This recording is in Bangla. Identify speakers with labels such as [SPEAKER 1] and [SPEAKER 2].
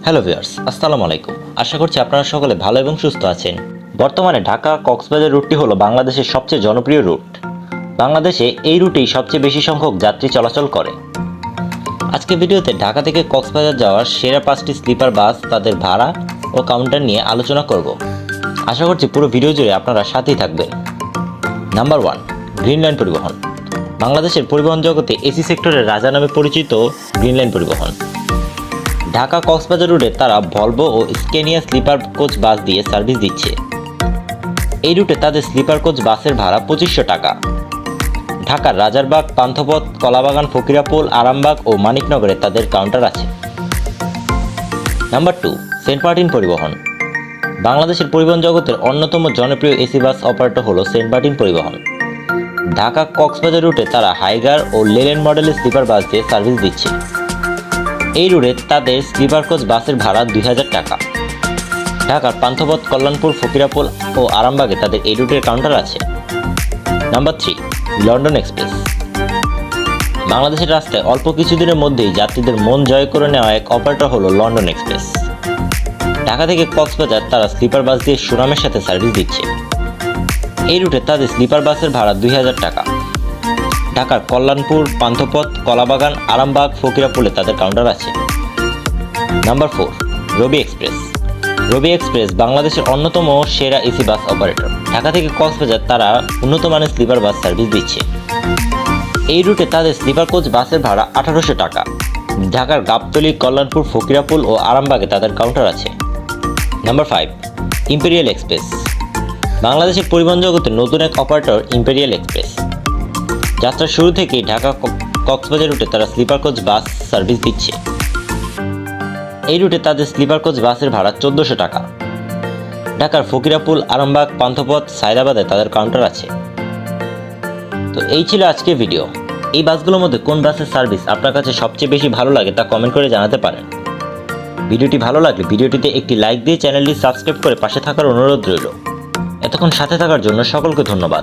[SPEAKER 1] হ্যালো ভিউয়ার্স, আসসালামু আলাইকুম। আশা করছি আপনারা সকলে ভালো এবং সুস্থ আছেন। বর্তমানে ঢাকা কক্সবাজার রুটটি হলো বাংলাদেশের সবচেয়ে জনপ্রিয় রুট। বাংলাদেশে এই রুটেই সবচেয়ে বেশি সংখ্যক যাত্রী চলাচল করে। আজকে ভিডিওতে ঢাকা থেকে কক্সবাজার যাওয়ার সেরা 5টি স্লিপার বাস, তাদের ভাড়া ও কাউন্টার নিয়ে আলোচনা করব। আশা করছি পুরো ভিডিও জুড়ে আপনারা সাথেই থাকবেন। নাম্বার 1, গ্রিন লাইন পরিবহন। বাংলাদেশের পরিবহন জগতে এসি সেক্টরের রাজা নামে পরিচিত গ্রিন লাইন পরিবহন। ঢাকা কক্সবাজার রুটে তারা ভলভো ও স্কেনিয়া স্লিপার কোচ বাস দিয়ে সার্ভিস দিচ্ছে। এই রুটে তাদের স্লিপার কোচ বাসের ভাড়া 2500 টাকা। ঢাকার রাজারবাগ, পান্থপথ, কলাবাগান, ফকিরাপুল, আরামবাগ ও মানিকনগরে তাদের কাউন্টার আছে। নাম্বার 2, সেন্ট মার্টিন পরিবহন। বাংলাদেশের পরিবহন জগতের অন্যতম জনপ্রিয় এসি বাস অপারেটর হলো সেন্ট মার্টিন পরিবহন। ঢাকা কক্সবাজার রুটে তারা হাইগার ও লেলেন মডেলের স্লিপার বাস দিয়ে সার্ভিস দিচ্ছে। এই রুটে তাদের স্লিপার কোচ বাসের ভাড়া 2000 টাকা। ঢাকার পান্থপথ, কল্যাণপুর, ফকিরাপুল ও আরামবাগে তাদের এই রুটের কাউন্টার আছে। Number 3, London express. বাংলাদেশের রাস্তায় অল্প কিছুদিনের মধ্যেই যাত্রীদের মন জয় করে নেওয়া এক অপারেটর হলো লন্ডন এক্সপ্রেস। ঢাকা থেকে কক্সবাজার তারা স্লিপার বাস দিয়ে সুনামের সাথে সার্ভিস দিচ্ছে। এই রুটে তাদের স্লিপার বাসের ভাড়া 2000 টাকা। ঢাকার কল্যাণপুর, পান্থপথ, কলাবাগান, আরামবাগ, ফকিরাপুলে তাদের কাউন্টার আছে। নাম্বার 4, রবি এক্সপ্রেস। রবি এক্সপ্রেস বাংলাদেশের অন্যতম সেরা এসি বাস অপারেটর। ঢাকা থেকে কক্সবাজার তারা উন্নত মানের স্লিপার বাস সার্ভিস দিচ্ছে। এই রুটে তাদের স্লিপার কোচ বাসের ভাড়া 1800 টাকা। ঢাকার গাবতলী, কল্যাণপুর, ফকিরাপুল ও আরামবাগে তাদের কাউন্টার আছে। Number 5, imperial express. বাংলাদেশের পরিবহন জগতের নতুন এক অপারেটর ইম্পেরিয়াল এক্সপ্রেস। যাত্রার শুরু থেকেই ঢাকা কক্সবাজার রুটে তারা স্লিপার কোচ বাস সার্ভিস দিচ্ছে। এই রুটে তাদের স্লিপার কোচ বাসের ভাড়া 1400 টাকা। ঢাকার ফকিরাপুল, আরামবাগ, পান্থপথ, সায়দাবাদে তাদের কাউন্টার আছে। তো এই ছিল আজকের ভিডিও। এই বাসগুলোর মধ্যে কোন বাসের সার্ভিস আপনার কাছে সবচেয়ে বেশি ভালো লাগে তা কমেন্ট করে জানাতে পারেন। ভিডিওটি ভালো লাগলে ভিডিওটিতে একটি লাইক দিয়ে চ্যানেলটি সাবস্ক্রাইব করে পাশে থাকার অনুরোধ রইল। এতক্ষণ সাথে থাকার জন্য সকলকে ধন্যবাদ।